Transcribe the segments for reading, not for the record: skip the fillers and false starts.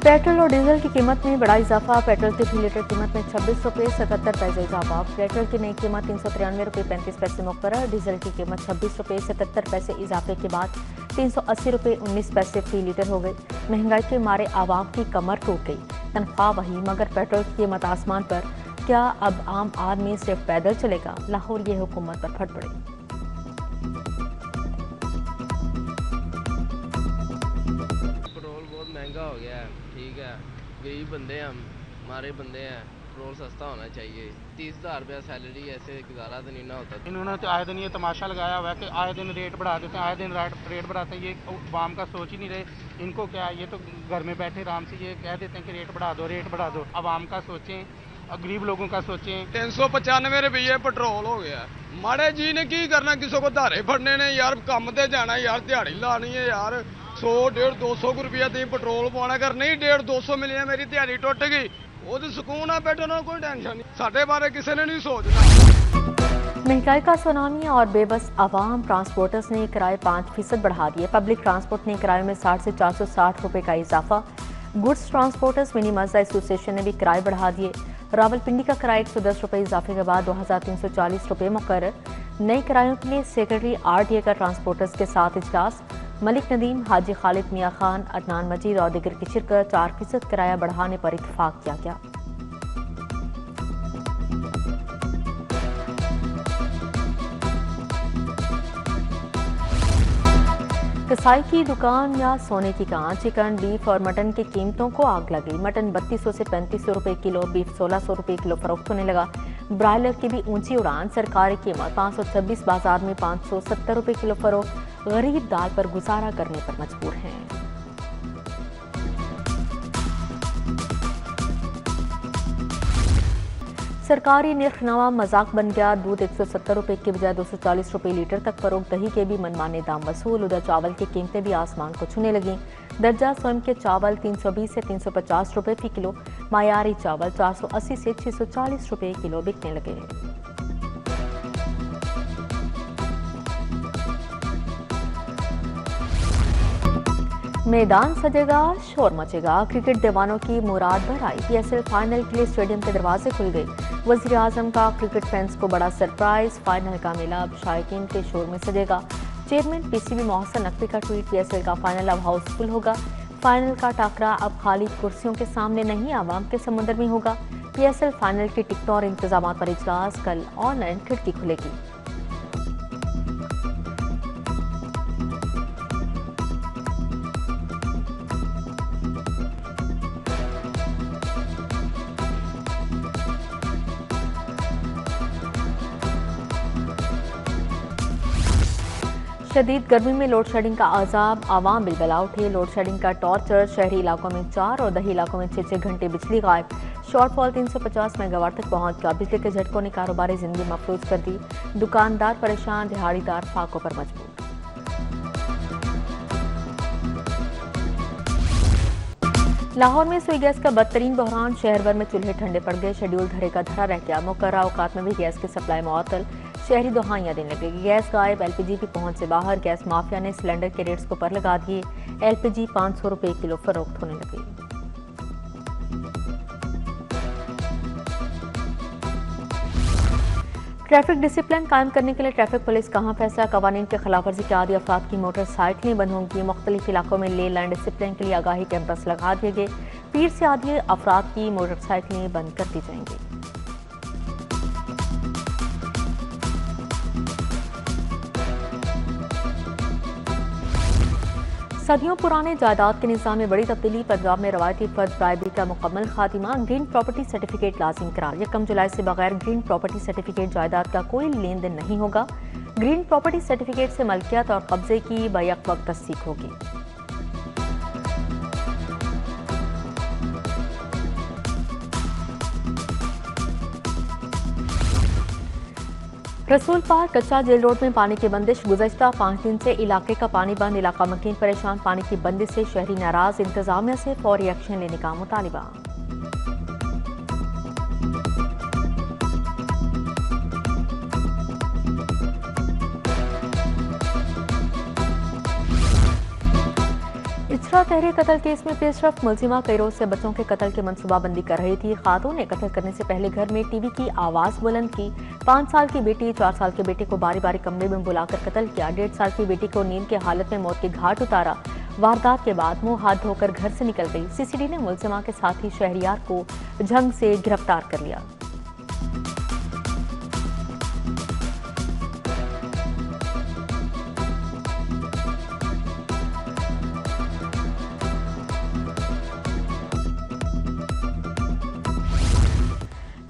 Petrol और diesel की कीमत में बड़ा इजाफा। पेट्रोल की 3 लीटर कीमत में 26 रुपये 77 पैसे इजाफा। पेट्रोल की नई कीमत 393 रुपये 35 पैसे मुकर्रर। डीजल की कीमत 26 रुपये 77 पैसे इजाफे के बाद 380 रुपये 19 पैसे फी लीटर हो गई। महंगाई के मारे आवाम की कमर टूट गई। तनख्वाह वही मगर पेट्रोल की कीमत आसमान पर। क्या अब आम आदमी सिर्फ पैदल चलेगा? लाहौर ये हुकूमत पर फट पड़े। पेट्रोल बहुत महंगा हो गया है। ठीक है, गरीब बंदे हैं हम, हमारे बंदे हैं, पेट्रोल सस्ता होना चाहिए। 30,000 रुपया सैलरी, ऐसे गुजारा तो नहीं ना होता। इन्होंने तो आए दिन ये तमाशा लगाया हुआ है कि आए दिन रेट बढ़ा देते हैं, आए दिन रेट बढ़ाते हैं। ये आवाम का सोच ही नहीं रहे। इनको क्या है, ये तो घर में बैठे आराम से ये कह देते हैं कि रेट बढ़ा दो। आवाम का सोचें, गरीब लोगों का सोचें। 395 रुपये पेट्रोल हो गया। माड़े जी ने की करना, किसी को धारे फड़ने ने यार, कम ते जाना यार, दिहाड़ी लानी है यार। 100, 150, 200 रुपया दी पेट्रोल पाना। अगर नहीं 150, 200 मिले मेरी दिहाड़ी टुट गई, वो तो सुकून है, बैठो ना, कोई टेंशन नहीं। साढ़े बारे किसी ने नहीं सोचना। महंगाई का सुनामी और बेबस आवाम। ट्रांसपोर्टर्स ने किराए 5% बढ़ा दिए। पब्लिक ट्रांसपोर्ट ने किराए में 60 से 460 रुपये का इजाफा। Goods transporters mini Mazda association ने भी किराए बढ़ा दिए। रावलपिंडी का किराया 110 रुपये इजाफे के बाद 2340 रुपये मुकर्रर। नए किरायों के लिए सेक्रेटरी RTA का ट्रांसपोर्टर्स के साथ इजलास। मलिक नदीम, हाजी खालिद मियाँ खान, अदनान मजीद और दिगर की शिरकत। 4% किराया बढ़ाने पर इत्तेफाक किया गया। कसाई की दुकान या सोने की कान। चिकन, बीफ और मटन की कीमतों को आग लगी। मटन 3200 से 3500 रुपये किलो, बीफ 1600 रुपये किलो फरोख्त होने लगा। ब्रायलर की भी ऊंची उड़ान। सरकारी कीमत 526, बाजार में 570 रुपये किलो फरोख्त। गरीब दाल पर गुजारा करने पर मजबूर हैं। सरकारी निर्खनामा मजाक बन गया। दूध 170 रुपये की बजाय 240 रुपये लीटर तक फरोख्त। दही के भी मनमाने दाम वसूल। उधर चावल की कीमतें भी आसमान को छूने लगी। दर्जा स्वयं के चावल 320 से 350 रुपये फी किलो। मायारी चावल 480 से 640 रुपये किलो बिकने लगे। मैदान सजेगा, शोर मचेगा। क्रिकेट दीवानों की मुराद भर आई। PSL फाइनल के लिए स्टेडियम के दरवाजे खुल गए। वज़ीर आज़म का क्रिकेट फैंस को बड़ा सरप्राइज। फाइनल का मेला अब शायकीन के शोर में सजेगा। चेयरमैन PCB मोहसिन नकवी का ट्वीट। PSL का फाइनल अब हाउसफुल होगा। फाइनल का टाकरा अब खाली कुर्सियों के सामने नहीं, आवाम के समुद्र में होगा। PSL फाइनल की टिकटों और इंतजाम पर इजलास। कल ऑनलाइन खिड़की खुलेगी। शदीद गर्मी में लोड शेडिंग का अजाब। आवाम बिलबला उठे। लोड शेडिंग का टॉर्चर। शहरी इलाकों में 4 और दही इलाकों में 6 घंटे बिजली गायब। शॉर्टफॉल 350 मेगावाट तक पहुंच गया। बिजली के झटकों ने कारोबारी जिंदगी मफलूज कर दी। दुकानदार परेशान, दिहाड़ीदार फाकों पर मजबूर। लाहौर में सुई गैस का बदतरीन बहरान। शहर भर में चूल्हे ठंडे पड़ गए। शेड्यूल धरे का धरा रह गया। मुकर्रर औकात में भी गैस की सप्लाई मुअत्तल। शहरी दुहाइयां देने लगेगी। गैस गायब। LPG की पहुंच से बाहर। गैस माफिया ने सिलेंडर के रेट्स को पर लगा दिए। LPG 500 रुपये किलो फरोख्त होने लगे। ट्रैफिक डिसिप्लिन कायम करने के लिए ट्रैफिक पुलिस कहां फैसला। कवानीन के खिलाफ वर्जी के आदि अफराद की मोटरसाइकिलें बंद होंगी। मुख्तलिफ इलाकों में ले लैंड डिसिप्लिन के लिए आगाही कैंपस लगा दिए गए। पीर से आदि अफराद की मोटरसाइकिलें बंद कर दी जाएंगी। सदियों पुराने जायदाद के निज़ाम में बड़ी तब्दीली। पंजाब में रवायती फर्द ब्राइबरी का मुकम्मल खात्मा। ग्रीन प्रॉपर्टी सर्टिफिकेट लाजिम करार। 1 जुलाई से बगैर ग्रीन प्रॉपर्टी सर्टिफिकेट जायदाद का कोई लेन देन नहीं होगा। ग्रीन प्रॉपर्टी सर्टिफिकेट से मलकियत और कब्जे की बैक वक्त तस्दीक होगी। रसूल पार्क कच्चा जेल रोड में पानी की बंदिश। गुज़श्ता 5 दिन से इलाके का पानी बंद। इलाका मकीन परेशान। पानी की बंदिश से शहरी नाराज। इंतजामिया से फौरी एक्शन लेने का मुतालिबा। इचरा तहरीर कत्ल केस में पेशरफ मुलजिमा कई रोज से बच्चों के कत्ल की मनसूबाबंदी कर रही थी। खातून ने कत्ल करने से पहले घर में टीवी की आवाज बुलंद की। 5 साल की बेटी 4 साल के बेटे को बारी बारी कमरे में बुलाकर कत्ल किया। 1.5 साल की बेटी को नींद की हालत में मौत के घाट उतारा। वारदात के बाद मुंह हाथ धोकर घर से निकल गई। सीसीडी ने मुलजिमा के साथ ही शहरियार को झंग से गिरफ्तार कर लिया।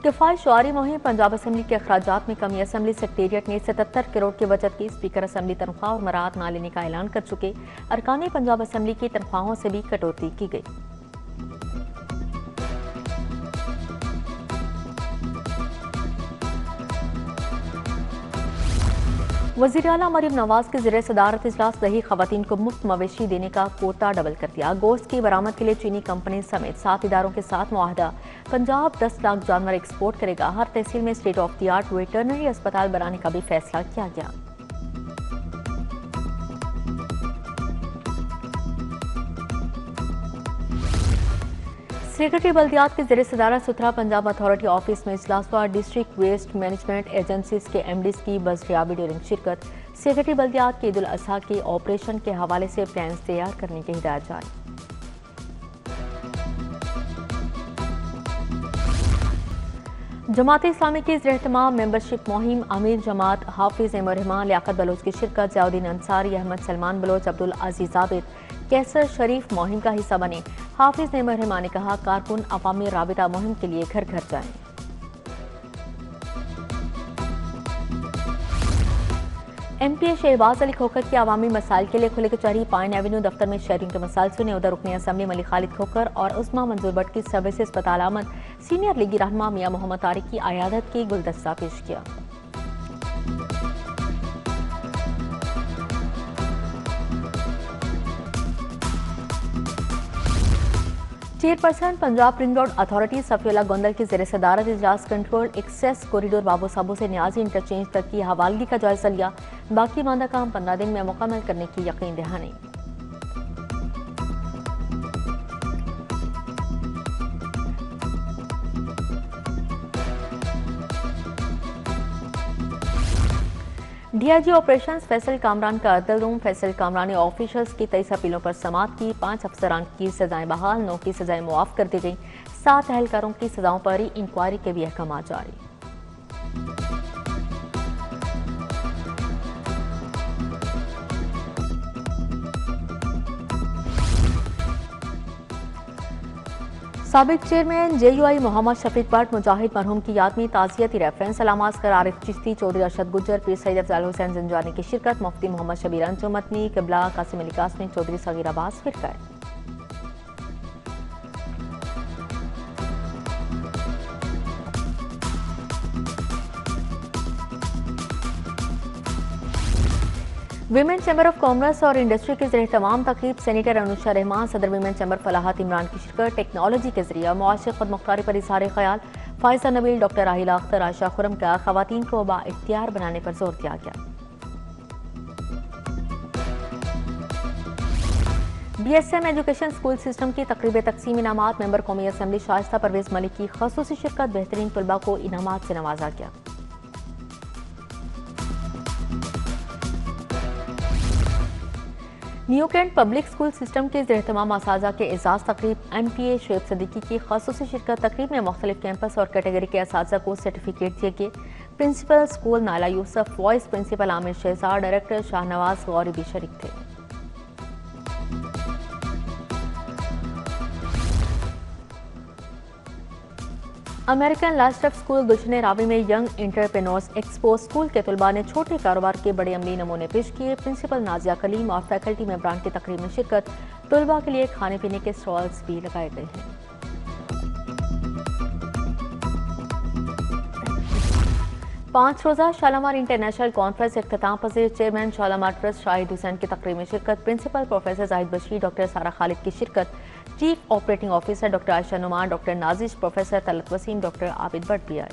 किफायत शुआरी मुहिम पंजाब असम्बली के अखराजात में कमी। असम्बली सेक्रेटेरिएट ने 77 करोड़ की बचत की। स्पीकर असम्बली तनख्वाह और मराहत न लेने का ऐलान कर चुके। अरकान पंजाब असम्बली की तनख्वाहों से भी कटौती की गई। वज़ीर आला मरीम नवाज के ज़रिए सदारत इजलास दही खवातीन को मुफ्त मवेशी देने का कोटा डबल कर दिया। गोश्त की बरामद के लिए चीनी कंपनी समेत 7 इदारों के साथ मुआहदा। पंजाब 10 लाख जानवर एक्सपोर्ट करेगा। हर तहसील में state of the art veterinary अस्पताल बनाने का भी फैसला किया गया। सेक्रेटरी बल्दियात के ज़रिए सदारत सुथरा पंजाब अथॉरिटी ऑफिस में इजलास हुआ। डिस्ट्रिक्ट वेस्ट मैनेजमेंट एजेंसीज के MDs की बजरियाबी ड्यूरिंग शिरकत। सेक्रेटरी बल्दियात के ईद उल अजहा के ऑपरेशन के हवाले से प्लान तैयार करने की हिदायत जारी। जमात इस्लामी की ज़िर-एहतमाम मेंबरशिप मुहिम अमीर जमात हाफिज एम रहमान लियाकत बलोच की शिरकत। ज़ियाउद्दीन अंसारी, अहमद सलमान बलोच, अब्दुल अजीज आबिद, कैसर शरीफ मुहिम का हिस्सा बने। हाफिज एम रहमान ने कहा कारकुन अवामी राबिता मुहिम के लिए घर घर जाएं। MPA शहबाज अली खोखर की अवामी मसाइल के लिए खुले कचहरी पाइन एवेन्यू दफ्तर में शहरियों के मसाइल सुने। उधर रुकनी असम्बली मलिक खालिद खोखर और उस्मा मंजूर भट्ट की सर्विस अस्पताल आमद। सीनियर लीगी रहनुमा मियां मोहम्मद तारिक की आयादत की गुलदस्ता पेश किया। Chairperson Punjab ring road authority Safiullah Gondal की ज़रिए सदारत इजलास कंट्रोल एक्सेस कॉरिडोर बाबू साबू से न्याजी इंटरचेंज तक की हवालगी का जायजा लिया। बाकी मांदा काम 15 दिन में मुकम्मल करने की यकीन दहानी। DIG ऑपरेशंस फैसल कामरान का अदल रूम। फैसल कामरान ने ऑफिशल्स की 23 अपीलों पर समाअत की। 5 अफसरान की सजाएं बहाल, 9 की सजाएं मुआफ कर दी गई। 7 अहलकारों की सजाओं पर ही इंक्वायरी के भी अहकाम जारी। साबिक चेयरमैन JUI मोहम्मद शफीक भट्ट मुजाहिद मरहूम की याद में ताज़ियती रेफरेंस अलामास कर आरिफ चिश्ती, चौधरी अरशद गुज्जर, पीर सैयद अफजाल हुसैन जंजानी की शिरकत। मुफ्ती मोहम्मद शबीर अंजुमतनी, किबला कासिम अली कासमी, चौधरी सगीर अब्बास फिरका। विमेन चैम्बर ऑफ कॉमर्स और इंडस्ट्री के जरिए तमाम तकरीब। सेनेटर अनुषा रहमान, सदर विमेन चैम्बर फलाहत इमरान की शिरकत। टेक्नोलॉजी के जरिए मुआशी खुद मुख्तारी पर इज़हार ख्याल। फायजा नबील, डॉक्टर राहिला अख्तर, आयशा खुरम का खवातीन को बाइख्तियार बनाने पर जोर दिया गया। BSM एजुकेशन स्कूल सिस्टम की तकरीब तकसीम इनामात। मेंबर कौमी असम्बली शाइस्ता परवेज मलिक की खसूसी शिरकत। बेहतरीन तलबा को इनामात से नवाजा गया। New cantt public school system के ज़िर-एहतमाम असातिज़ा के एजाज़ तकरीब। MPA शुएब सिद्दीकी की खसूसी शिरकत। तकरीब में मुख्तलिफ कैंपस और कैटेगरी के असातिज़ा को सर्टिफिकेट दिए गए। Principal school Nala Yousuf, vice principal Aamir Shahzad, director Shahnawaz Ghauri भी शरीक थे। अमेरिकन लास्टफ स्कूल गुलशन रावी में यंग एंटरप्रेन्योर्स एक्सपो स्कूल के तलबा ने छोटे कारोबार के बड़े अमली नमूने पेश किए। प्रिंसिपल नाजिया कलीम और फैकल्टी मेंबरान की तकरीब में शिरकत। तलबा के लिए खाने पीने के स्टॉल्स भी लगाए गए हैं। 5 रोज़ा शालामार इंटरनेशनल कॉन्फ्रेंस इख्तिताम पजीर। चेयरमैन शालामार ट्रस्ट शाहिद हुसैन की तकरीब में शिरकत। Principal professor Zahid Bashir, doctor Sara Khalid की शिरकत। Chief operating officer doctor Ayesha Numan, doctor Nazish, professor Talat Waseem, doctor Abid Bhatt भी आए।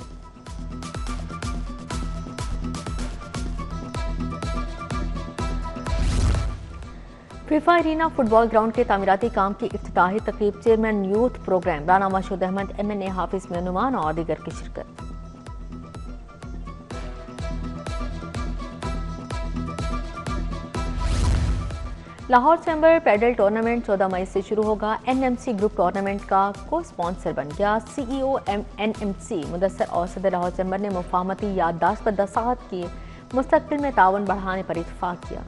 फीफा एरीना फुटबॉल ग्राउंड के तामीराती काम की इफ्तिताही तकरीब chairman youth programme Rana Mashhood Ahmad MNA Hafiz मेनुमान और दीगर की शिरकत। लाहौर चैम्बर पैडल टूर्नामेंट 14 मई से शुरू होगा। NMC ग्रुप टूर्नामेंट का को स्पॉन्सर बन गया। CEO NMC मुदस्सर और सदर लाहौर चैम्बर ने मुफाहमती याददाश्त पर दस्तखत किए, मुस्तकबिल में ताउन बढ़ाने पर इत्तफाक किया।